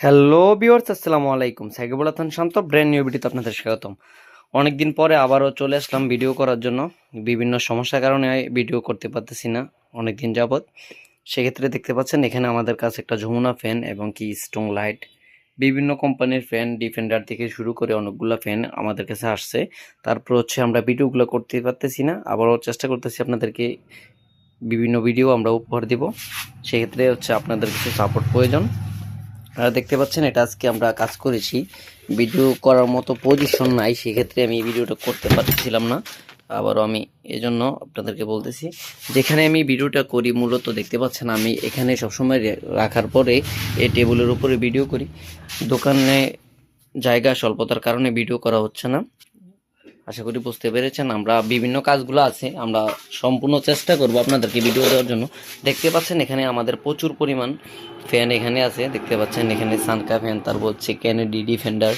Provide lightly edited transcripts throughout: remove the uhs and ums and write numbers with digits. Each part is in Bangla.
হ্যালো ভিউয়ার্স, আসসালামু আলাইকুম। সাকিবুল হাসান শান্ত ব্র্যান্ড নিউ ভিডিওতে আপনাদের স্বাগতম। অনেকদিন পরে আবারও চলে আসলাম ভিডিও করার জন্য। বিভিন্ন সমস্যার কারণে ভিডিও করতে পারতেছি না অনেকদিন যাবৎ। সেক্ষেত্রে দেখতে পাচ্ছেন এখানে আমাদের কাছে একটা যমুনা ফ্যান এবং কি স্ট্রং লাইট, বিভিন্ন কোম্পানির ফ্যান, ডিফেন্ডার থেকে শুরু করে অনেকগুলো ফ্যান আমাদের কাছে আসছে। তারপর হচ্ছে আমরা ভিডিওগুলো করতে পারতেছি না, আবারও চেষ্টা করতেছি আপনাদেরকে বিভিন্ন ভিডিও আমরা উপহার দিব। সেক্ষেত্রে হচ্ছে আপনাদের কিছু সাপোর্ট প্রয়োজন। দেখতে পাচ্ছেন এটা আজকে আমরা কাজ করেছি, ভিডিও করার মতো পজিশন নাই, সেক্ষেত্রে আমি এই ভিডিওটা করতে পারছিলাম না। আবারও আমি এজন্য আপনাদেরকে বলতেছি, যেখানে আমি ভিডিওটা করি মূলত দেখতে পাচ্ছেন আমি এখানে সবসময় রাখার পরে এই টেবিলের উপরে ভিডিও করি। দোকানে জায়গা স্বল্পতার কারণে ভিডিও করা হচ্ছে না। আশা করি বুঝতে পেরেছেন। আমরা বিভিন্ন কাজগুলো আছে, আমরা সম্পূর্ণ চেষ্টা করব আপনাদেরকে ভিডিও দেওয়ার জন্য। দেখতে পাচ্ছেন এখানে আমাদের প্রচুর পরিমাণ ফ্যান এখানে আছে। দেখতে পাচ্ছেন এখানে সানকা ফ্যান, তারপর হচ্ছে ক্যানেডি, ডিফেন্ডার,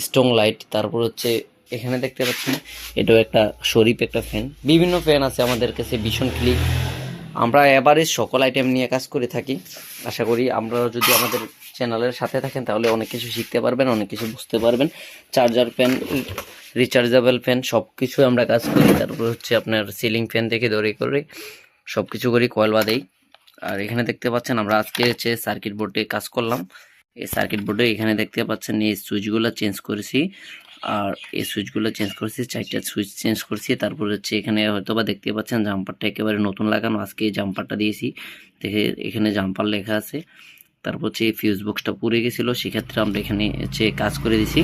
স্ট্রং লাইট, তারপর হচ্ছে এখানে দেখতে পাচ্ছেন এটাও একটা শরীফ একটা ফ্যান। বিভিন্ন ফ্যান আছে আমাদের কাছে, ভীষণ ক্লিক। আমরা এভারেজ সকল আইটেম নিয়ে কাজ করে থাকি। আশা করি আমরা যদি আমাদের চ্যানেলের সাথে থাকেন তাহলে অনেক কিছু শিখতে পারবেন, অনেক কিছু বুঝতে পারবেন। চার্জার ফ্যান, রিচার্জেবল ফ্যান সব কিছু আমরা কাজ করি। তারপর হচ্ছে আপনার সিলিং ফ্যান থেকে ধরে করে সব কিছু করি, কয়েল বাদেই। আর এখানে দেখতে পাচ্ছেন আমরা আজকে হচ্ছে সার্কিট বোর্ডে কাজ করলাম। এই সার্কিট বোর্ডে এখানে দেখতে পাচ্ছেন এই সুইচগুলো চেঞ্জ করেছি, আর এই সুইচগুলো চেঞ্জ করেছি, 4টা সুইচ চেঞ্জ করছি। তারপর হচ্ছে এখানে হয়তোবা দেখতে পাচ্ছেন জাম্পারটা একেবারে নতুন লাগানো, আজকে এই জাম্পারটা দিয়েছি। দেখে এখানে জাম্পার লেখা আছে। তারপর হচ্ছে এই ফিউজ বক্সটা পুড়ে গেছিলো, সেক্ষেত্রে আমরা এখানে হচ্ছে কাজ করে দিছি।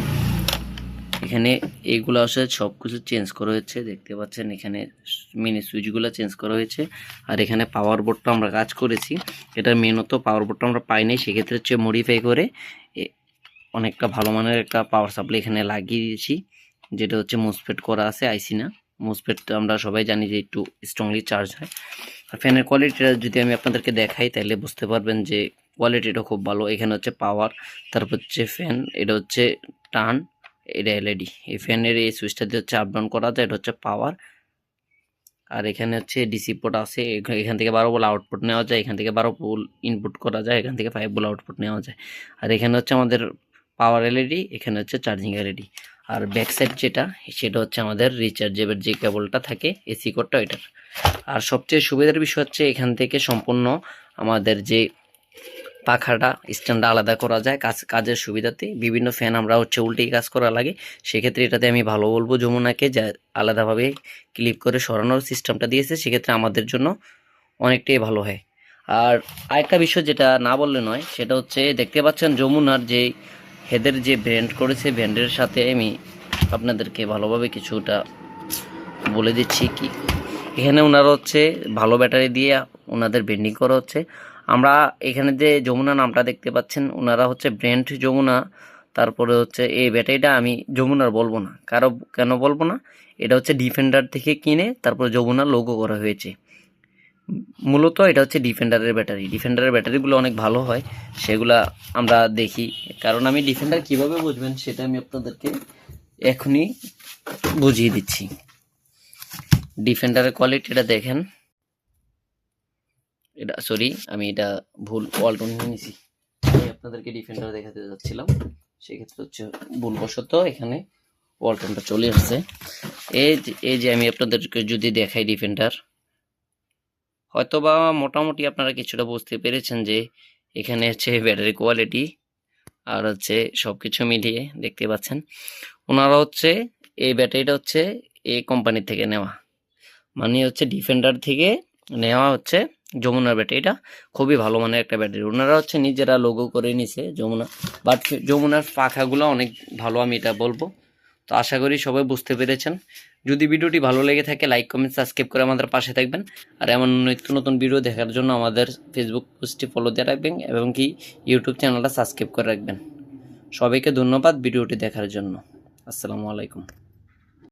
এখানে এইগুলো আসলে সব কিছু চেঞ্জ করা হয়েছে, দেখতে পাচ্ছেন এখানে মিনি সুইচগুলো চেঞ্জ করা হয়েছে। আর এখানে পাওয়ার বোর্ডটা আমরা কাজ করেছি, এটা মেনত পাওয়ার বোর্ডটা আমরা পাইনি, সেক্ষেত্রে হচ্ছে মডিফাই করে অনেকটা ভালো মানের একটা পাওয়ার সাপ্লাই এখানে লাগিয়ে দিয়েছি, যেটা হচ্ছে মোসফেট করা আছে, আইসি না। মোসফেট আমরা সবাই জানি যে একটু স্ট্রংলি চার্জ হয়। আর ফ্যানের কোয়ালিটিটা যদি আমি আপনাদেরকে দেখাই তাহলে বুঝতে পারবেন যে কোয়ালিটিটা খুব ভালো। এখানে হচ্ছে পাওয়ার, তারপর হচ্ছে ফ্যান, এটা হচ্ছে টার্ন, এটা এলইডি। এই ফ্যানের এই সুইচটা দিয়ে হচ্ছে আপ ডাউন করা যায়, এটা হচ্ছে পাওয়ার। আর এখানে হচ্ছে ডিসি পোর্ট আছে, এখান থেকে 12 ভোল্ট আউটপুট নেওয়া যায়, এখান থেকে 12 ভোল্ট ইনপুট করা যায়, এখান থেকে 5 ভোল্ট আউটপুট নেওয়া যায়। আর এখানে হচ্ছে আমাদের পাওয়ার এলইডি, এখানে হচ্ছে চার্জিং এলইডি। আর ব্যাক সাইড যেটা, সেটা হচ্ছে আমাদের রিচার্জেবল যে কেবলটা থাকে এসি কোডটা ওইটার। আর সবচেয়ে সুবিধার বিষয় হচ্ছে এখান থেকে সম্পূর্ণ আমাদের যে পাখাটা স্ট্যান্ডটা আলাদা করা যায় কাজের সুবিধাতে। বিভিন্ন ফ্যান আমরা হচ্ছে উল্টেই কাজ করা লাগে, সেক্ষেত্রে এটাতে আমি ভালো বলবো যমুনাকে, যা আলাদাভাবে ক্লিপ করে সরানোর সিস্টেমটা দিয়েছে, সেক্ষেত্রে আমাদের জন্য অনেকটাই ভালো হয়। আর আরেকটা বিষয় যেটা না বললে নয়, সেটা হচ্ছে দেখতে পাচ্ছেন যমুনার যে হেদের যে ব্র্যান্ড করেছে, ব্র্যান্ডের সাথে আমি আপনাদেরকে ভালোভাবে কিছুটা বলে দিচ্ছি। কি এখানে ওনারা হচ্ছে ভালো ব্যাটারি দিয়ে ওনাদের ব্র্যান্ডিং করা হচ্ছে। আমরা এখানে যে যমুনা নামটা দেখতে পাচ্ছেন, ওনারা হচ্ছে ব্র্যান্ড যমুনা। তারপরে হচ্ছে এই ব্যাটারিটা আমি যমুনার বলবো না, কেন বলবো না, এটা হচ্ছে ডিফেন্ডার থেকে কিনে তারপরে যমুনার লোগো করা হয়েছে। মূলত এটা হচ্ছে ডিফেন্ডারের ব্যাটারি, ডিফেন্ডারের ব্যাটারিগুলো অনেক ভালো হয়, সেগুলা আমরা দেখি। কারণ আমি ডিফেন্ডার কিভাবে বুঝবেন সেটা আমি আপনাদেরকে এখনই বুঝিয়ে দিচ্ছি। ডিফেন্ডারের কোয়ালিটিটা দেখেন, এটা সরি আমি এটা ভুল ওয়ালটন নিয়ে নিছি, আমি আপনাদেরকে ডিফেন্ডার দেখাতে যাচ্ছিলাম, সেক্ষেত্রে হচ্ছে ভুলবশত এখানে ওয়ালটনটা চলে আসছে। এই যে আমি আপনাদেরকে যদি দেখাই ডিফেন্ডার, হয়তোবা মোটামুটি আপনারা কিছুটা বুঝতে পেরেছেন যে এখানে হচ্ছে ব্যাটারি কোয়ালিটি আর হচ্ছে সবকিছু মিলিয়ে দেখতে পাচ্ছেন। ওনারা হচ্ছে এই ব্যাটারিটা হচ্ছে এই কোম্পানি থেকে নেওয়া, মানে হচ্ছে ডিফেন্ডার থেকে নেওয়া হচ্ছে যমুনার ব্যাটারিটা, খুবই ভালো মানের একটা ব্যাটারি। ওনারা হচ্ছে নিজেরা লোগো করে নিছে যমুনা, বাট যমুনার পাখাগুলো অনেক ভালো, আমি এটা বলবো। তো আশা করি সবাই বুঝতে পেরেছেন। যদি ভিডিওটি ভালো লেগে থাকে লাইক কমেন্ট সাবস্ক্রাইব করে আমাদের পাশে থাকবেন। আর এমন নিত্য নতুন ভিডিও দেখার জন্য আমাদের ফেসবুক পেজটি ফলো দিয়ে রাখবেন এবং কি ইউটিউব চ্যানেলটা সাবস্ক্রাইব করে রাখবেন। সবাইকে ধন্যবাদ ভিডিওটি দেখার জন্য। আসসালামু আলাইকুম।